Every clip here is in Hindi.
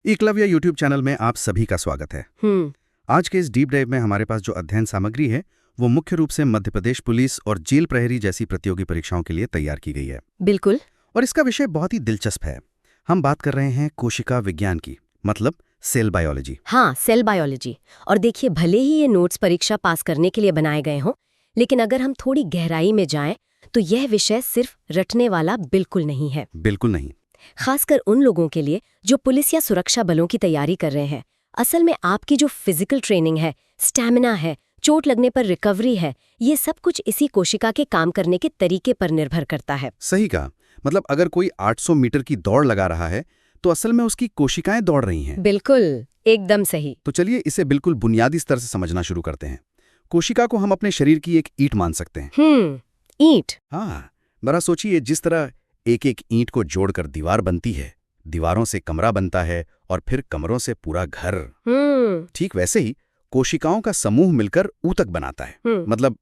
एकलव्य यूट्यूब चैनल में आप सभी का स्वागत है। आज के इस डीप डाइव में हमारे पास जो अध्ययन सामग्री है वो मुख्य रूप से मध्य प्रदेश पुलिस और जेल प्रहरी जैसी प्रतियोगी परीक्षाओं के लिए तैयार की गई है। बिल्कुल। और इसका विषय बहुत ही दिलचस्प है। हम बात कर रहे हैं कोशिका विज्ञान की, मतलब सेल बायोलॉजी। हाँ, सेल बायोलॉजी। और देखिए, भले ही ये नोट्स परीक्षा पास करने के लिए बनाए गए हों, लेकिन अगर हम थोड़ी गहराई में जाएं तो यह विषय सिर्फ रटने वाला बिल्कुल नहीं है। बिल्कुल नहीं। खासकर उन लोगों के लिए जो पुलिस या सुरक्षा बलों की तैयारी कर रहे हैं। असल में आपकी जो फिजिकल ट्रेनिंग है, स्टैमिना है, चोट लगने पर रिकवरी है, ये सब कुछ इसी कोशिका के काम करने के तरीके पर निर्भर करता है। सही कहा। मतलब अगर कोई 800 मीटर की दौड़ लगा रहा है तो असल में उसकी कोशिकाएं दौड़ रही हैं। बिल्कुल, एकदम सही। तो चलिए इसे बिल्कुल बुनियादी स्तर से समझना शुरू करते हैं। कोशिका को हम अपने शरीर की एक ईंट मान सकते हैं। ईंट। हाँ, जरा सोचिए, जिस तरह एक एक ईंट को जोड़कर दीवार बनती है, दीवारों से कमरा बनता है और फिर कमरों से पूरा घर। ठीक वैसे ही कोशिकाओं का समूह मिलकर ऊतक बनाता है, मतलब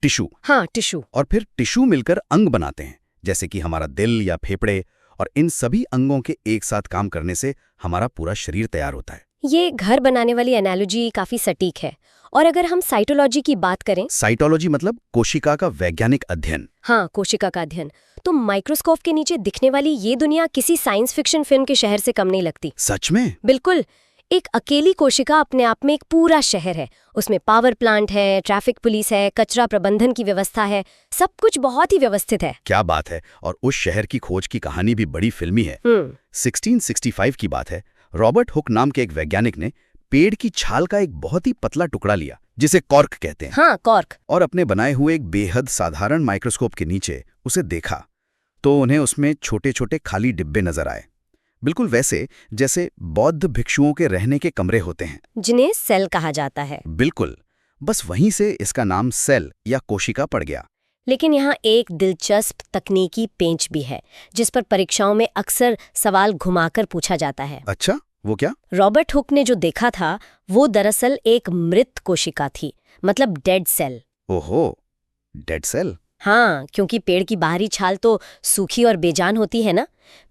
टिश्यू। हाँ, टिश्यू। और फिर टिश्यू मिलकर अंग बनाते हैं, जैसे कि हमारा दिल या फेफड़े। और इन सभी अंगों के एक साथ काम करने से हमारा पूरा शरीर तैयार होता है। ये घर बनाने वाली एनालॉजी काफी सटीक है। और अगर हम साइटोलॉजी की बात करें, साइटोलॉजी मतलब कोशिका का वैज्ञानिक अध्ययन। हाँ, कोशिका का अध्ययन, तो माइक्रोस्कोप के नीचे दिखने वाली ये दुनिया किसी साइंस फिक्शन फिल्म के शहर से कम नहीं लगती। सच में? बिल्कुल। एक अकेली कोशिका अपने आप में एक पूरा शहर है। उसमें पावर प्लांट है, ट्रैफिक पुलिस है, कचरा प्रबंधन की व्यवस्था है, सब कुछ बहुत ही व्यवस्थित है। क्या बात है। और उस शहर की खोज की कहानी भी बड़ी फिल्मी है। 1665 की बात है। रॉबर्ट हुक नाम के एक वैज्ञानिक ने पेड़ की छाल का एक बहुत ही पतला टुकड़ा लिया, जिसे कॉर्क कहते हैं। हाँ, कॉर्क। और अपने बनाए हुए एक बेहद साधारण माइक्रोस्कोप के नीचे उसे देखा तो उन्हें उसमें छोटे छोटे खाली डिब्बे नजर आए, बिल्कुल वैसे जैसे बौद्ध भिक्षुओं के रहने के कमरे होते हैं, जिन्हें सेल कहा जाता है। बिल्कुल। बस वहीं से इसका नाम सेल या कोशिका पड़ गया। लेकिन यहाँ एक दिलचस्प तकनीकी पेंच भी है, जिस पर परीक्षाओं में अक्सर सवाल घुमाकर पूछा जाता है। अच्छा, वो क्या? रॉबर्ट हुक ने जो देखा था वो दरअसल एक मृत कोशिका थी, मतलब डेड सेल। ओहो, डेड सेल। हाँ, क्योंकि पेड़ की बाहरी छाल तो सूखी और बेजान होती है ना।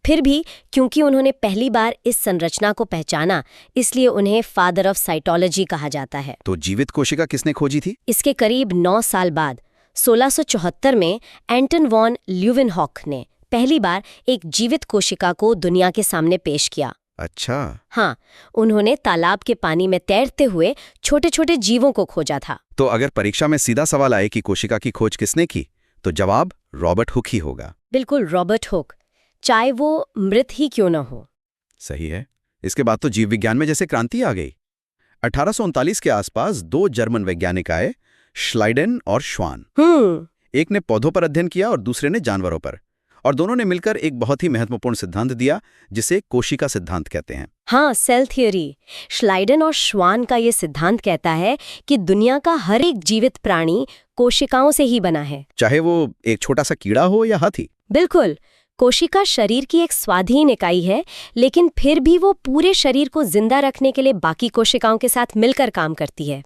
फिर भी क्योंकि उन्होंने पहली बार इस संरचना को पहचाना, इसलिए उन्हें फादर ऑफ साइटोलॉजी कहा जाता है। तो जीवित कोशिका किसने खोजी थी? इसके करीब 9 साल बाद 1674 में एंटन वॉन ल्यूवेनहॉक ने पहली बार एक जीवित कोशिका को दुनिया के सामने पेश किया। अच्छा। हाँ, उन्होंने तालाब के पानी में तैरते हुए छोटे छोटे जीवों को खोजा था। तो अगर परीक्षा में सीधा सवाल आए कि कोशिका की खोज किसने की, तो जवाब रॉबर्ट हुक ही होगा। बिल्कुल, रॉबर्ट हुक, चाहे वो मृत ही क्यों न हो। सही है। इसके बाद तो जीव विज्ञान में जैसे क्रांति आ गई। 1839 के आसपास 2 जर्मन वैज्ञानिक आए, श्लाइडेन और श्वान। एक ने पौधों पर अध्ययन किया और दूसरे ने जानवरों पर, और दोनों ने मिलकर एक बहुत ही महत्वपूर्ण सिद्धांत दिया, जिसे कोशिका सिद्धांत कहते हैं। हाँ, सेल थियोरी। श्लाइडेन और श्वान का ये सिद्धांत कहता है कि दुनिया का हर एक जीवित प्राणी कोशिकाओं से ही बना है, चाहे वो एक छोटा सा कीड़ा हो या हाथी। बिल्कुल। कोशिका शरीर की एक स्वाधीन इकाई है, लेकिन फिर भी वो पूरे शरीर को जिंदा रखने के लिए बाकी कोशिकाओं के साथ मिलकर काम करती है।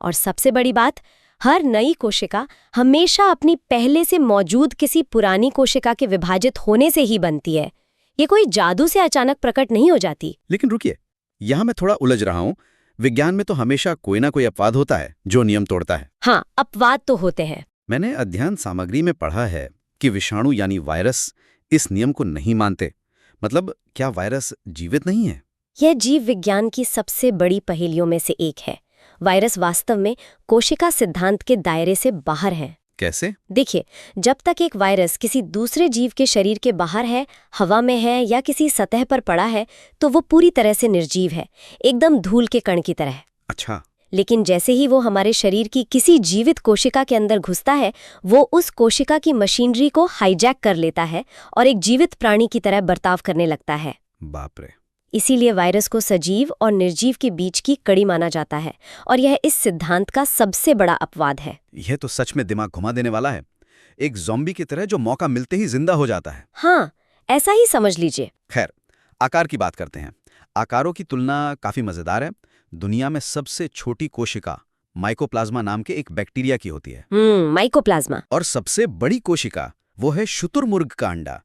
और सबसे बड़ी बात, हर नई कोशिका हमेशा अपनी पहले से मौजूद किसी पुरानी कोशिका के विभाजित होने से ही बनती है। ये कोई जादू से अचानक प्रकट नहीं हो जाती। लेकिन रुकिए, यहाँ मैं थोड़ा उलझ रहा हूँ। विज्ञान में तो हमेशा कोई ना कोई अपवाद होता है जो नियम तोड़ता है। हाँ, अपवाद तो होते हैं। मैंने अध्ययन सामग्री में पढ़ा है कि विषाणु यानी वायरस इस नियम को नहीं मानते। मतलब क्या वायरस जीवित नहीं है? यह जीव विज्ञान की सबसे बड़ी पहेलियों में से एक है। वायरस वास्तव में कोशिका सिद्धांत के दायरे से बाहर है। कैसे? देखिए, जब तक एक वायरस किसी दूसरे जीव के शरीर के बाहर है, हवा में है या किसी सतह पर पड़ा है, तो वो पूरी तरह से निर्जीव है, एकदम धूल के कण की तरह। अच्छा। लेकिन जैसे ही वो हमारे शरीर की किसी जीवित कोशिका के अंदर घुसता है, वो उस कोशिका की मशीनरी को हाईजैक कर लेता है और एक जीवित प्राणी की तरह बर्ताव करने लगता है। बाप रे। इसीलिए वायरस को सजीव और निर्जीव के बीच की कड़ी माना जाता है, और यह इस सिद्धांत का सबसे बड़ा अपवाद है। यह तो सच में दिमाग घुमा देने वाला है। एक ज़ॉम्बी की तरह जो मौका मिलते ही जिंदा हो जाता है। हाँ, ऐसा ही समझ लीजिए। खैर, आकार की बात करते हैं। आकारों की तुलना काफी मजेदार है। दुनिया में सबसे छोटी कोशिका माइकोप्लाज्मा नाम के एक बैक्टीरिया की होती है। माइकोप्लाज्मा। और सबसे बड़ी कोशिका वो है शुतुरमुर्ग का अंडा।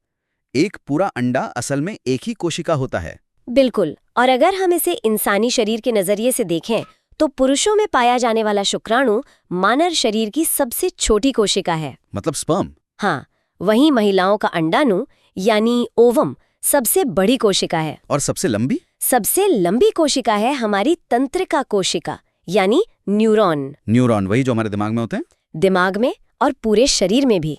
एक पूरा अंडा असल में एक ही कोशिका होता है। बिल्कुल। और अगर हम इसे इंसानी शरीर के नजरिए से देखें तो पुरुषों में पाया जाने वाला शुक्राणु मानव शरीर की सबसे छोटी कोशिका है। मतलब स्पर्म। हाँ, वहीं महिलाओं का अंडाणु यानी ओवम सबसे बड़ी कोशिका है। और सबसे लंबी? सबसे लंबी कोशिका है हमारी तंत्रिका कोशिका यानी न्यूरॉन। न्यूरॉन, वही जो हमारे दिमाग में होते हैं? दिमाग में और पूरे शरीर में भी।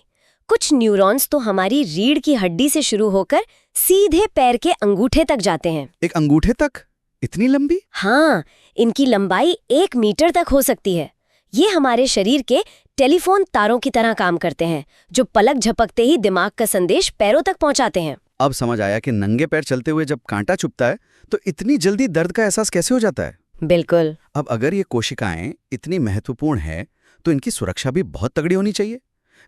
कुछ न्यूरॉन्स तो हमारी रीढ़ की हड्डी से शुरू होकर सीधे पैर के अंगूठे तक जाते हैं। एक अंगूठे तक? इतनी लंबी? हाँ, इनकी लंबाई 1 मीटर तक हो सकती है। ये हमारे शरीर के टेलीफोन तारों की तरह काम करते हैं, जो पलक झपकते ही दिमाग का संदेश पैरों तक पहुंचाते हैं। अब समझ आया कि नंगे पैर चलते हुए जब कांटा चुभता है तो इतनी जल्दी दर्द का एहसास कैसे हो जाता है। बिल्कुल। अब अगर ये कोशिकाएं इतनी महत्वपूर्ण है तो इनकी सुरक्षा भी बहुत तगड़ी होनी चाहिए,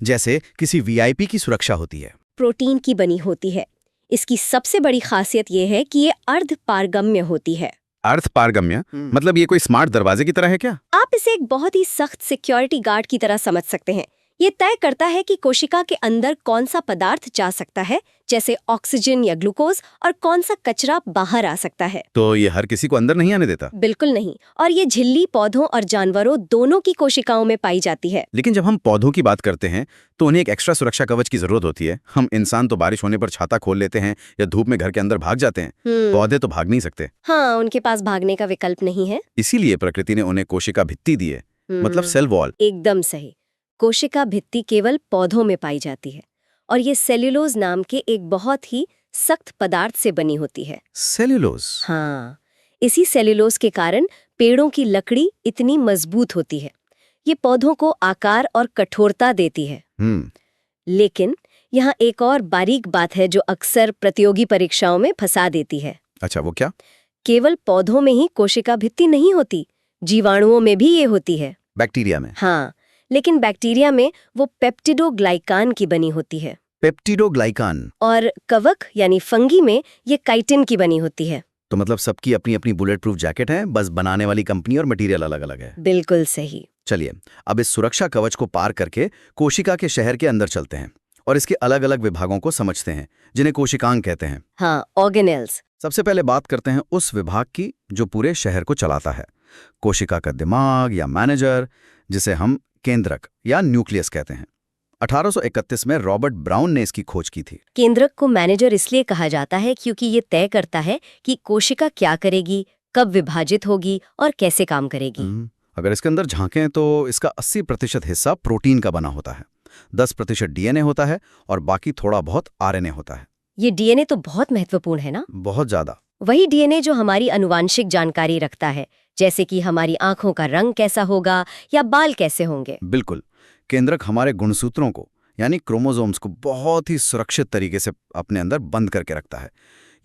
जैसे किसी वीआईपी की सुरक्षा होती है। प्रोटीन की बनी होती है। इसकी सबसे बड़ी खासियत ये है कि ये अर्ध पारगम्य होती है। अर्ध पारगम्य मतलब ये कोई स्मार्ट दरवाजे की तरह है क्या? आप इसे एक बहुत ही सख्त सिक्योरिटी गार्ड की तरह समझ सकते हैं। ये तय करता है कि कोशिका के अंदर कौन सा पदार्थ जा सकता है, जैसे ऑक्सीजन या ग्लूकोज, और कौन सा कचरा बाहर आ सकता है। तो ये हर किसी को अंदर नहीं आने देता? बिल्कुल नहीं। और ये झिल्ली पौधों और जानवरों दोनों की कोशिकाओं में पाई जाती है। लेकिन जब हम पौधों की बात करते हैं तो उन्हें एक एक्स्ट्रा सुरक्षा कवच की जरूरत होती है। हम इंसान तो बारिश होने पर छाता खोल लेते हैं या धूप में घर के अंदर भाग जाते हैं। पौधे तो भाग नहीं सकते। हाँ, उनके पास भागने का विकल्प नहीं है। इसीलिए प्रकृति ने उन्हें कोशिका भित्ति दी है, मतलब सेल वॉल। एकदम सही। कोशिका भित्ति केवल पौधों में पाई जाती है और ये सेल्यूलोज नाम के एक बहुत ही सख्त पदार्थ से बनी होती है। सेल्यूलोज? हाँ, इसी सेल्यूलोज के कारण पेड़ों की लकड़ी इतनी मजबूत होती है। ये पौधों को आकार और कठोरता देती है। लेकिन यहाँ एक और बारीक बात है जो अक्सर प्रतियोगी परीक्षाओं में फंसा देती है। अच्छा, वो क्या? केवल पौधों में ही कोशिका भित्ति नहीं होती, जीवाणुओं में भी ये होती है। बैक्टीरिया में? हाँ, लेकिन बैक्टीरिया में वो पेप्टिडोग्लाइकान की बनी होती है। पेप्टिडोग्लाइकान? और कवक यानी फंगी में ये काइटिन की बनी होती है। तो मतलब सबकी अपनी अपनी बुलेट प्रूफ जैकेट है, बस बनाने वाली कंपनी और मटेरियल अलग अलग है। बिल्कुल सही। चलिए, अब इस सुरक्षा कवच को पार करके कोशिका के शहर के अंदर चलते हैं और इसके अलग अलग विभागों को समझते हैं, जिन्हें कोशिकांग कहते हैं। हाँ, ऑर्गेनेल्स। सबसे पहले बात करते हैं उस विभाग की जो पूरे शहर को चलाता है। कोशिका का दिमाग या मैनेजर, जिसे हम केंद्रक या न्यूक्लियस कहते हैं। 1831 में रॉबर्ट ब्राउन ने इसकी खोज की थी। केंद्रक को मैनेजर इसलिए कहा जाता है क्योंकि ये तय करता है कि कोशिका क्या करेगी, कब विभाजित होगी और कैसे काम करेगी। अगर इसके अंदर झांकें तो इसका 80% हिस्सा प्रोटीन का बना होता है, 10% डीएनए होता है और बाकी थोड़ा बहुत आरएनए होता है। ये डीएनए तो बहुत महत्वपूर्ण है ना? बहुत ज्यादा। वही डीएनए जो हमारी आनुवांशिक जानकारी रखता है, जैसे कि हमारी आंखों का रंग कैसा होगा या बाल कैसे होंगे। बिल्कुल। केंद्रक हमारे गुणसूत्रों को यानी क्रोमोसोम्स को बहुत ही सुरक्षित तरीके से अपने अंदर बंद करके रखता है।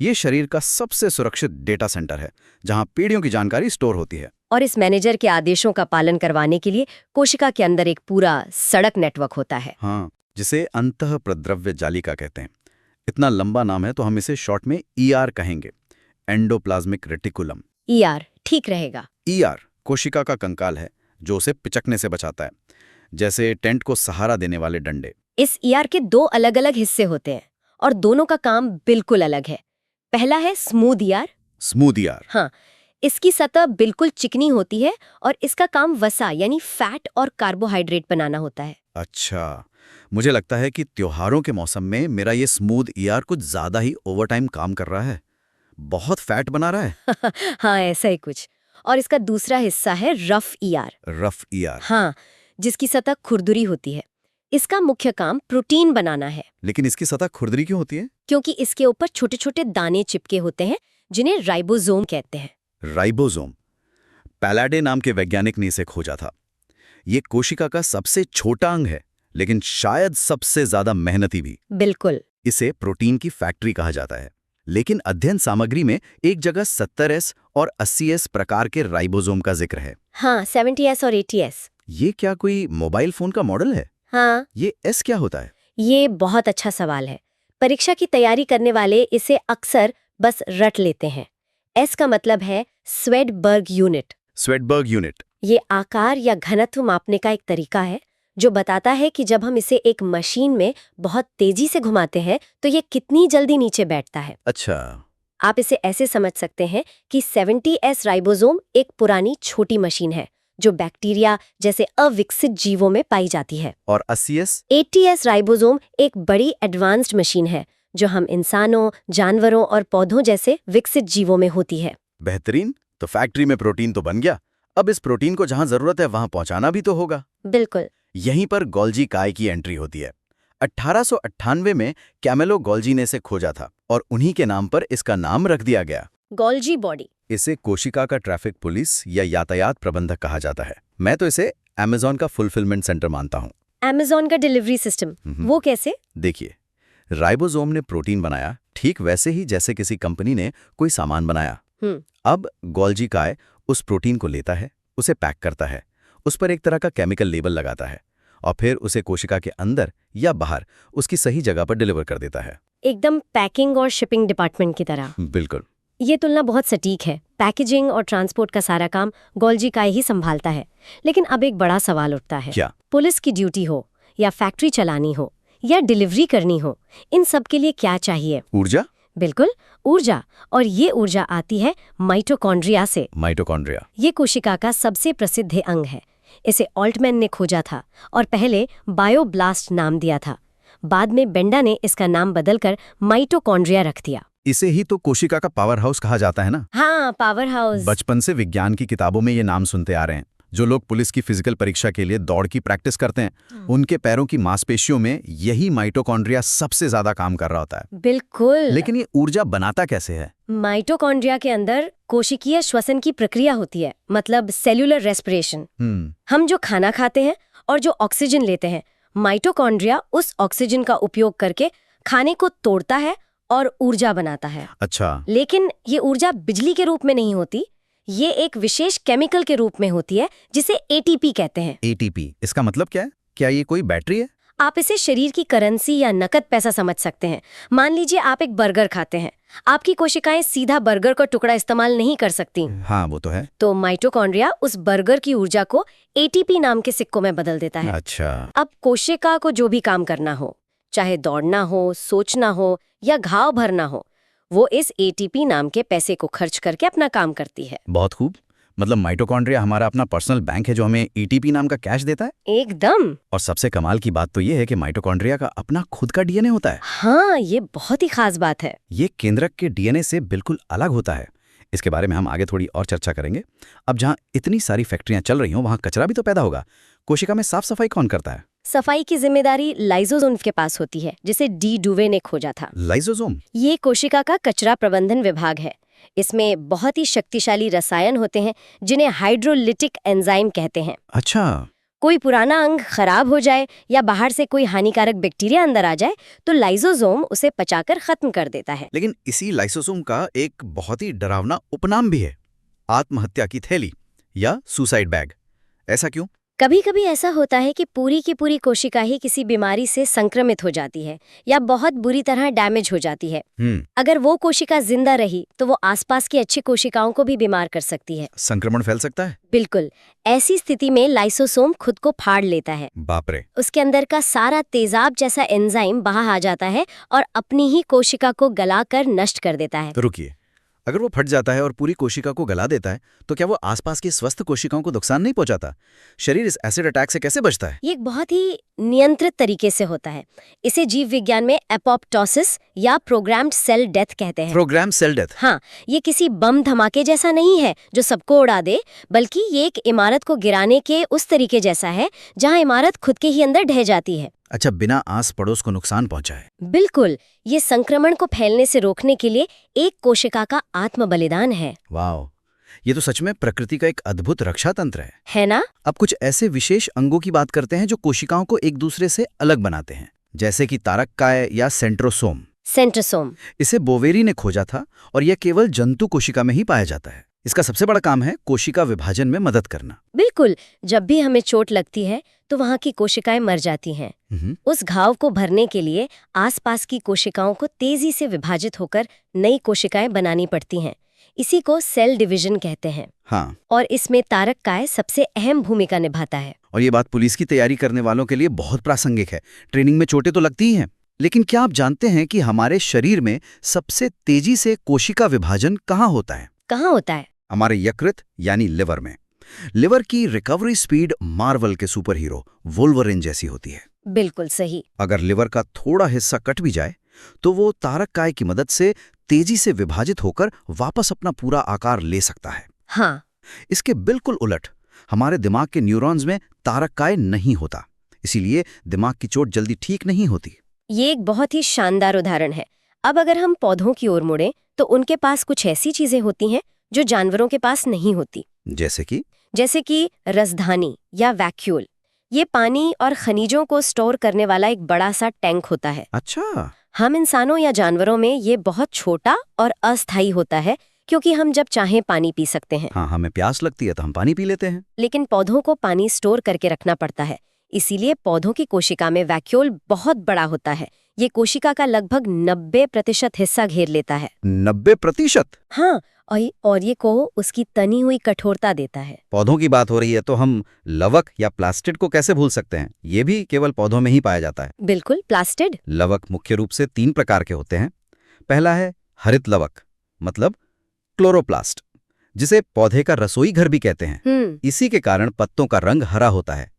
ये शरीर का सबसे सुरक्षित डेटा सेंटर है, जहां पीढ़ियों की जानकारी स्टोर होती है। और इस मैनेजर के आदेशों का पालन करवाने के लिए कोशिका के अंदर एक पूरा सड़क नेटवर्क होता है। हाँ, जिसे अंतःप्रद्रव्य जालिका कहते हैं। इतना लंबा नाम है तो हम इसे शॉर्ट में ईआर कहेंगे, एंडोप्लाज्मिक रेटिकुलम। ईआर ठीक रहेगा। ईआर कोशिका का कंकाल है जो उसे पिचकने से बचाता है, जैसे टेंट को सहारा देने वाले डंडे। इस ईआर के 2 अलग-अलग हिस्से होते हैं और दोनों का काम बिल्कुल अलग है। पहला है स्मूथ ईआर। Smooth ER? हाँ, इसकी सतह बिल्कुल चिकनी होती है और इसका काम वसा यानी फैट और कार्बोहाइड्रेट बनाना होता है। अच्छा, मुझे लगता है कि त्योहारों के मौसम में मेरा ये स्मूथ ईआर कुछ ज्यादा ही ओवरटाइम काम कर रहा है, बहुत फैट बना रहा है। हाँ, ऐसा ही कुछ। और इसका दूसरा हिस्सा है रफ ईआर। Rough ER? हाँ, जिसकी सतह खुरदुरी होती है। इसका मुख्य काम प्रोटीन बनाना है। लेकिन इसकी सतह खुरदरी क्यों होती है? क्योंकि इसके ऊपर छोटे छोटे दाने चिपके होते हैं जिन्हें राइबोसोम कहते हैं। राइबोसोम? पैलाडे नाम के वैज्ञानिक ने इसे खोजा था। ये कोशिका का सबसे छोटा अंग है, लेकिन शायद सबसे ज्यादा मेहनती भी। बिल्कुल। इसे प्रोटीन की फैक्ट्री कहा जाता है। लेकिन अध्ययन सामग्री में एक जगह 70S और 80S प्रकार के राइबोसोम का जिक्र है। हाँ, 70S और 80S। ये क्या कोई मोबाइल फोन का मॉडल है? हाँ। ये S क्या होता है? ये बहुत अच्छा सवाल है। परीक्षा की तैयारी करने वाले इसे अक्सर बस रट लेते हैं। S का मतलब है स्वेडबर्ग यूनिट। Svedberg unit? ये आकार या घनत्व मापने का एक तरीका है जो बताता है कि जब हम इसे एक मशीन में बहुत तेजी से घुमाते हैं तो ये कितनी जल्दी नीचे बैठता है। अच्छा, आप इसे ऐसे समझ सकते हैं कि 70S राइबोसोम एक पुरानी छोटी मशीन है जो बैक्टीरिया जैसे अविकसित जीवों में पाई जाती है। और 80S? 80S राइबोसोम एक बड़ी एडवांस्ड मशीन है जो हम इंसानों, जानवरों और पौधों जैसे विकसित जीवों में होती है। बेहतरीन। तो फैक्ट्री में प्रोटीन तो बन गया, अब इस प्रोटीन को जहां जरूरत है वहां पहुंचाना भी तो होगा। बिल्कुल। यहीं पर गोल्जी काय की एंट्री होती है। 1898 में कैमेलो गोल्जी ने इसे खोजा था और उन्हीं के नाम पर इसका नाम रख दिया गया, गोल्जी बॉडी। इसे कोशिका का ट्रैफिक पुलिस या यातायात प्रबंधक कहा जाता है। मैं तो इसे अमेज़न का फुलफिलमेंट सेंटर मानता हूँ। अमेज़न का डिलीवरी सिस्टम, वो कैसे? देखिए, राइबोसोम ने प्रोटीन बनाया ठीक वैसे ही जैसे किसी कंपनी ने कोई सामान बनाया। अब गोल्जी काय उस प्रोटीन को लेता है, उसे पैक करता है, उस पर एक तरह का केमिकल लेबल लगाता है और फिर उसे कोशिका के अंदर या बाहर उसकी सही जगह पर डिलीवर कर देता है। एकदम पैकिंग और शिपिंग डिपार्टमेंट की तरह। बिल्कुल। ये तुलना बहुत सटीक है। पैकेजिंग और ट्रांसपोर्ट का सारा काम गोल्जी काय ही संभालता है। लेकिन अब एक बड़ा सवाल उठता है। क्या? पुलिस की ड्यूटी हो या फैक्ट्री चलानी हो या डिलीवरी करनी हो, इन सब के लिए क्या चाहिए? ऊर्जा। बिल्कुल, ऊर्जा। और ये ऊर्जा आती है माइटोकॉन्ड्रिया से। माइटोकॉन्ड्रिया ये कोशिका का सबसे प्रसिद्ध अंग है। इसे ऑल्टमैन ने खोजा था और पहले बायोब्लास्ट नाम दिया था। बाद में बेंडा ने इसका नाम बदलकर माइटोकॉन्ड्रिया रख दिया। इसे ही तो कोशिका का पावर हाउस कहा जाता है ना? हाँ, पावर हाउस। बचपन से विज्ञान की किताबों में ये नाम सुनते आ रहे हैं। जो लोग पुलिस की फिजिकल परीक्षा के लिए दौड़ की प्रैक्टिस करते हैं, उनके पैरों की मांसपेशियों में यही माइटोकॉन्ड्रिया सबसे ज्यादा काम कर रहा होता है। बिल्कुल। लेकिन ये ऊर्जा बनाता कैसे है? माइटोकॉन्ड्रिया के अंदर कोशिकीय श्वसन की प्रक्रिया होती है, मतलब सेल्यूलर रेस्पिरेशन। हम जो खाना खाते हैं और जो ऑक्सीजन लेते हैं, माइटोकॉन्ड्रिया उस ऑक्सीजन का उपयोग करके खाने को तोड़ता है और ऊर्जा बनाता है। अच्छा। लेकिन ये ऊर्जा बिजली के रूप में नहीं होती, ये एक विशेष केमिकल के रूप में होती है जिसे एटीपी कहते हैं। एटीपी, इसका मतलब क्या है? क्या ये कोई बैटरी है? आप इसे शरीर की करेंसी या नकद पैसा समझ सकते हैं। मान लीजिए आप एक बर्गर खाते हैं, आपकी कोशिकाएं सीधा बर्गर का टुकड़ा इस्तेमाल नहीं कर सकती। हाँ, वो तो है। तो माइटोकॉन्ड्रिया उस बर्गर की ऊर्जा को एटीपी नाम के सिक्कों में बदल देता है। अच्छा। अब कोशिका को जो भी काम करना हो, चाहे दौड़ना हो, सोचना हो या घाव भरना हो, वो इस एटीपी नाम के पैसे को खर्च करके अपना काम करती है। बहुत खूब। मतलब माइटोकॉन्ड्रिया हमारा अपना पर्सनल बैंक है जो हमें एटीपी नाम का कैश देता है? एकदम। और सबसे कमाल की बात तो ये है कि माइटोकॉन्ड्रिया का अपना खुद का डीएनए होता है। हाँ, ये बहुत ही खास बात है। ये केंद्रक के डीएनए से बिल्कुल अलग होता है। इसके बारे में हम आगे थोड़ी और चर्चा करेंगे। अब जहाँ इतनी सारी फैक्ट्रियां चल रही हों, वहाँ कचरा भी तो पैदा होगा। कोशिका में साफ सफाई कौन करता है? सफाई की जिम्मेदारी लाइसोसोम के पास होती है, जिसे डी डुवे ने खोजा था। लाइसोसोम? ये कोशिका का कचरा प्रबंधन विभाग है। इसमें बहुत ही शक्तिशाली रसायन होते हैं जिन्हें हाइड्रोलिटिक एंजाइम कहते हैं। अच्छा। कोई पुराना अंग खराब हो जाए या बाहर से कोई हानिकारक बैक्टीरिया अंदर आ जाए तो लाइसोसोम उसे पचाकर खत्म कर देता है। लेकिन इसी लाइसोसोम का एक बहुत ही डरावना उपनाम भी है, आत्महत्या की थैली या सुसाइड बैग। ऐसा क्यों? कभी कभी ऐसा होता है कि पूरी की पूरी कोशिका ही किसी बीमारी से संक्रमित हो जाती है या बहुत बुरी तरह डैमेज हो जाती है। अगर वो कोशिका जिंदा रही तो वो आसपास की अच्छी कोशिकाओं को भी बीमार कर सकती है। संक्रमण फैल सकता है? बिल्कुल। ऐसी स्थिति में लाइसोसोम खुद को फाड़ लेता है। बाप रे। उसके अंदर का सारा तेजाब जैसा एंजाइम बाहर आ जाता है और अपनी ही कोशिका को गलाकर नष्ट कर देता है। तो रुकिए, अगर वो फट जाता है और पूरी कोशिका को गला देता है तो क्या वो आसपास की स्वस्थ कोशिकाओं को नुकसान नहीं पहुंचाता? शरीर इस एसिड अटैक से कैसे बचता है? ये एक बहुत ही नियंत्रित तरीके से होता है। इसे जीव विज्ञान में एपोप्टोसिस या प्रोग्राम्ड सेल डेथ कहते हैं। Program cell death? हाँ, ये किसी बम धमाके जैसा नहीं है जो सबको उड़ा दे, बल्कि ये एक इमारत को गिराने के उस तरीके जैसा है जहाँ इमारत खुद के ही अंदर ढह जाती है। अच्छा, बिना आस पड़ोस को नुकसान पहुंचाए? बिल्कुल। ये संक्रमण को फैलने से रोकने के लिए एक कोशिका का आत्म बलिदान है। वाह, ये तो सच में प्रकृति का एक अद्भुत रक्षा तंत्र है ना? अब कुछ ऐसे विशेष अंगों की बात करते हैं जो कोशिकाओं को एक दूसरे से अलग बनाते हैं, जैसे कि तारककाय या सेंट्रोसोम। सेंट्रोसोम। इसे बोवेरी ने खोजा था और यह केवल जंतु कोशिका में ही पाया जाता है। इसका सबसे बड़ा काम है कोशिका विभाजन में मदद करना। बिल्कुल। जब भी हमें चोट लगती है तो वहाँ की कोशिकाएं मर जाती हैं। उस घाव को भरने के लिए आसपास की कोशिकाओं को तेजी से विभाजित होकर नई कोशिकाएं बनानी पड़ती हैं। इसी को सेल डिवीजन कहते हैं। हाँ। और इसमें तारककाय सबसे अहम भूमिका निभाता है। और ये बात पुलिस की तैयारी करने वालों के लिए बहुत प्रासंगिक है। ट्रेनिंग में चोटें तो लगती ही हैं। लेकिन क्या आप जानते हैं कि हमारे शरीर में सबसे तेजी से कोशिका विभाजन कहाँ होता है? कहाँ होता है? हमारे यकृत यानी लिवर में। लिवर की रिकवरी स्पीड मार्वल के सुपर हीरो वोल्वरिन जैसी होती है। बिल्कुल सही। अगर लिवर का थोड़ा हिस्सा कट भी जाए तो वो तारक काय की मदद से तेजी से विभाजित होकर वापस अपना पूरा आकार ले सकता है। हाँ। इसके बिल्कुल उलट हमारे दिमाग के न्यूरॉन्स में तारक काय नहीं होता, इसीलिए दिमाग की चोट जल्दी ठीक नहीं होती। ये एक बहुत ही शानदार उदाहरण है। अब अगर हम पौधों की ओर मुड़ें तो उनके पास कुछ ऐसी चीजें होती हैं जो जानवरों के पास नहीं होती। जैसे कि रसधानी या वैक्यूल। ये पानी और खनिजों को स्टोर करने वाला एक बड़ा सा टैंक होता है। अच्छा। हम इंसानों या जानवरों में ये बहुत छोटा और अस्थायी होता है, क्योंकि हम जब चाहें पानी पी सकते हैं। हाँ, हमें प्यास लगती है तो हम पानी पी लेते हैं। लेकिन पौधों को पानी स्टोर करके रखना पड़ता है, इसीलिए पौधों की कोशिका में वैक्यूल बहुत बड़ा होता है। ये कोशिका का लगभग 90% हिस्सा घेर लेता है। 90%? हाँ, और ये को उसकी तनी हुई कठोरता देता है। पौधों की बात हो रही है तो हम लवक या प्लास्टिड को कैसे भूल सकते हैं? ये भी केवल पौधों में ही पाया जाता है। बिल्कुल, प्लास्टिड। लवक मुख्य रूप से 3 प्रकार के होते हैं। पहला है हरित लवक, मतलब क्लोरोप्लास्ट, जिसे पौधे का रसोई घर भी कहते हैं। इसी के कारण पत्तों का रंग हरा होता है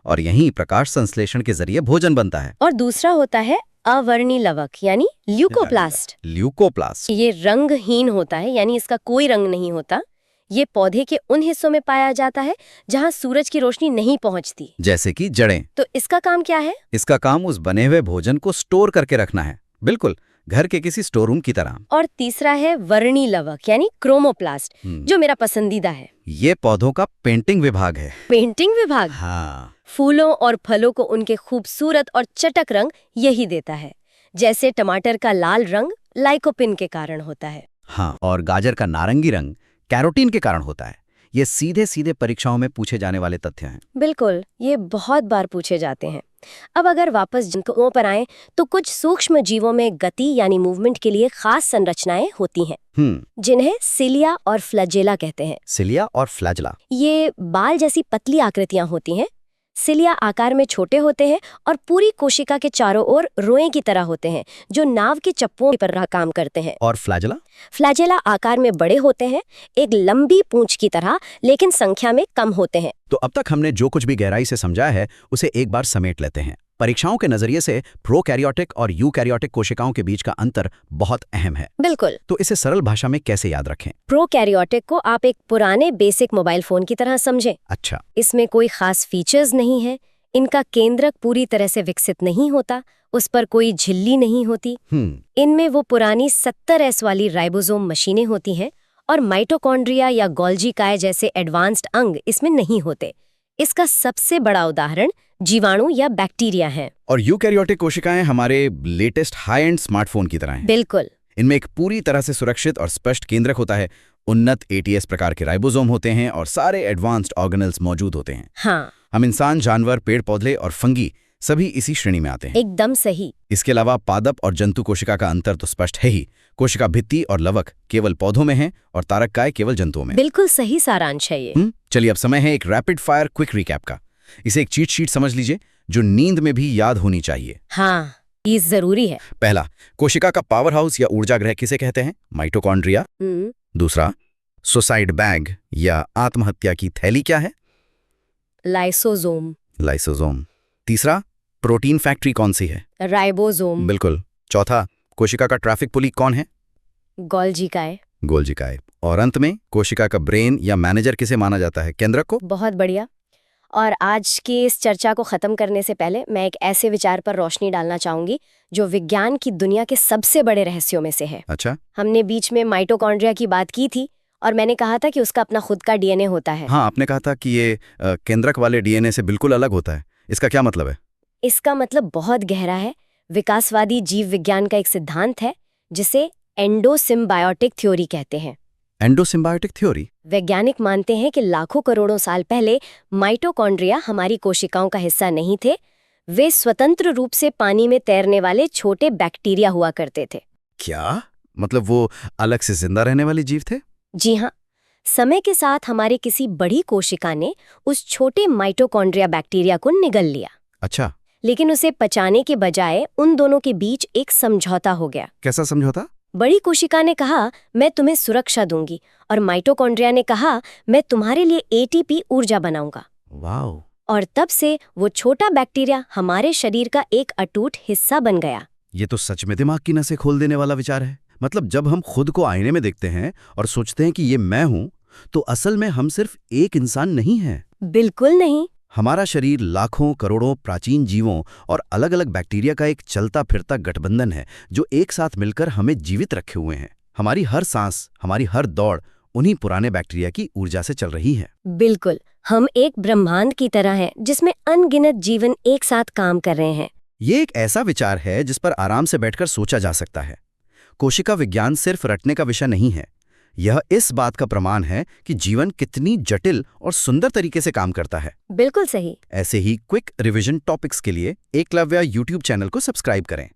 और यहीं प्रकाश संश्लेषण के जरिए भोजन बनता है। और दूसरा होता है अवर्णी लवक, यानी ल्यूकोप्लास्ट। ये रंगहीन होता है, यानी इसका कोई रंग नहीं होता। ये पौधे के उन हिस्सों में पाया जाता है जहां सूरज की रोशनी नहीं पहुंचती, जैसे कि जड़ें। तो इसका काम क्या है? इसका काम उस बने हुए भोजन को स्टोर करके रखना है, बिल्कुल घर के किसी स्टोर रूम की तरह। और तीसरा है वर्णी लवक, यानी क्रोमोप्लास्ट, जो मेरा पसंदीदा है। ये पौधों का पेंटिंग विभाग है। पेंटिंग विभाग? हाँ। फूलों और फलों को उनके खूबसूरत और चटक रंग यही देता है। जैसे टमाटर का लाल रंग लाइकोपिन के कारण होता है। हाँ, और गाजर का नारंगी रंग कैरोटीन के कारण होता है। ये सीधे सीधे परीक्षाओं में पूछे जाने वाले तथ्य हैं। बिल्कुल, ये बहुत बार पूछे जाते हैं। अब अगर वापस जिनको पर आएं तो कुछ सूक्ष्म जीवों में गति यानी मूवमेंट के लिए खास संरचनाएं होती हैं, जिन्हें सिलिया और फ्लैजेला कहते हैं। सिलिया और फ्लैजेला? ये बाल जैसी पतली आकृतियां होती हैं। सिलिया आकार में छोटे होते हैं और पूरी कोशिका के चारों ओर रोए की तरह होते हैं, जो नाव के चप्पों पर काम करते हैं। और फ्लैजेला? फ्लैजेला आकार में बड़े होते हैं, एक लंबी पूंछ की तरह, लेकिन संख्या में कम होते हैं। तो अब तक हमने जो कुछ भी गहराई से समझा है उसे एक बार समेट लेते हैं। परीक्षाओं के नजरिए से प्रोकैरियोटिक और यूकैरियोटिक कोशिकाओं के बीच का अंतर बहुत अहम है। बिल्कुल। तो इसे सरल भाषा में कैसे याद रखें? प्रोकैरियोटिक को आप एक पुराने बेसिक मोबाइल फोन की तरह समझें। अच्छा। इसमें कोई खास फीचर्स नहीं है, इनका केंद्रक पूरी तरह से विकसित नहीं होता, उस पर कोई झिल्ली नहीं होती। इनमें वो पुरानी 70S वाली राइबोसोम मशीनें होती हैं और माइटोकॉन्ड्रिया या गोल्जी काय जैसे एडवांस्ड अंग इसमें नहीं होते। इसका सबसे बड़ा उदाहरण जीवाणु या बैक्टीरिया हैं। और यूकैरियोटिक कोशिकाएं हमारे लेटेस्ट हाई एंड स्मार्टफोन की तरह हैं। बिल्कुल। इनमें एक पूरी तरह से सुरक्षित और स्पष्ट केंद्रक होता है, उन्नत ATS प्रकार के राइबोसोम होते हैं और सारे एडवांस्ड ऑर्गेनेल्स मौजूद होते हैं। हाँ। हम इंसान, जानवर, पेड़ पौधे और फंगी सभी इसी श्रेणी में आते हैं। एकदम सही। इसके अलावा पादप और जंतु कोशिका का अंतर तो स्पष्ट है ही। कोशिका भित्ति और लवक केवल पौधों में है और तारक काय केवल जंतुओं में। बिल्कुल सही सारांश है ये। चलिए अब समय है एक रैपिड फायर क्विक रिकैप का। इसे एक चीट शीट समझ लीजिए जो नींद में भी याद होनी चाहिए। हाँ, ये जरूरी है। पहला, कोशिका का पावर हाउस या ऊर्जा ग्रह किसे कहते हैं? माइटोकॉन्ड्रिया। दूसरा, सुसाइड बैग या आत्महत्या की थैली क्या है? लाइसोसोम। तीसरा, प्रोटीन फैक्ट्री कौन सी है? राइबोसोम। बिल्कुल। चौथा, कोशिका का ट्रैफिक पुलिस कौन है? गोल्जी काय। और अंत में, कोशिका का ब्रेन या मैनेजर किसे माना जाता है? केंद्रक को। बहुत बढ़िया। और आज की इस चर्चा को खत्म करने से पहले मैं एक ऐसे विचार पर रोशनी डालना चाहूंगी जो विज्ञान की दुनिया के सबसे बड़े रहस्यों में से है। अच्छा। हमने बीच में माइटोकॉन्ड्रिया की बात की थी और मैंने कहा था कि उसका अपना खुद का DNA होता है। हाँ, आपने कहा था कि ये केंद्रक वाले DNA से बिल्कुल अलग होता है। इसका क्या मतलब है? इसका मतलब बहुत गहरा है। विकासवादी जीव विज्ञान का एक सिद्धांत है जिसे एंडोसिम्बायोटिक थ्योरी कहते हैं। Endosymbiotic theory? वैज्ञानिक मानते हैं कि लाखों करोड़ों साल पहले माइटोकॉन्ड्रिया हमारी कोशिकाओं का हिस्सा नहीं थे। वे स्वतंत्र रूप से पानी में तैरने वाले छोटे बैक्टीरिया हुआ करते थे। क्या मतलब वो अलग से जिंदा रहने वाले जीव थे? जी हाँ। समय के साथ हमारे किसी बड़ी कोशिका ने उस छोटे माइटोकॉन्ड्रिया बैक्टीरिया को निगल लिया। अच्छा। लेकिन उसे पचाने के बजाय उन दोनों के बीच एक समझौता हो गया। कैसा समझौता? बड़ी कोशिका ने कहा मैं तुम्हें सुरक्षा दूंगी और माइटोकॉन्ड्रिया ने कहा मैं तुम्हारे लिए एटीपी ऊर्जा बनाऊंगा। वाओ! और तब से वो छोटा बैक्टीरिया हमारे शरीर का एक अटूट हिस्सा बन गया। ये तो सच में दिमाग की नसें खोल देने वाला विचार है। मतलब जब हम खुद को आईने में देखते हैं और सोचते हैं कि ये मैं हूं, तो असल में हम सिर्फ एक इंसान नहीं हैं। बिल्कुल नहीं। हमारा शरीर लाखों करोड़ों प्राचीन जीवों और अलग अलग बैक्टीरिया का एक चलता फिरता गठबंधन है जो एक साथ मिलकर हमें जीवित रखे हुए हैं। हमारी हर सांस, हमारी हर दौड़ उन्हीं पुराने बैक्टीरिया की ऊर्जा से चल रही है। बिल्कुल, हम एक ब्रह्मांड की तरह हैं जिसमें अनगिनत जीवन एक साथ काम कर रहे हैं। ये एक ऐसा विचार है जिस पर आराम से बैठकर सोचा जा सकता है। कोशिका विज्ञान सिर्फ रटने का विषय नहीं है, यह इस बात का प्रमाण है कि जीवन कितनी जटिल और सुंदर तरीके से काम करता है। बिल्कुल सही। ऐसे ही क्विक रिवीजन टॉपिक्स के लिए एकलव्य यूट्यूब चैनल को सब्सक्राइब करें।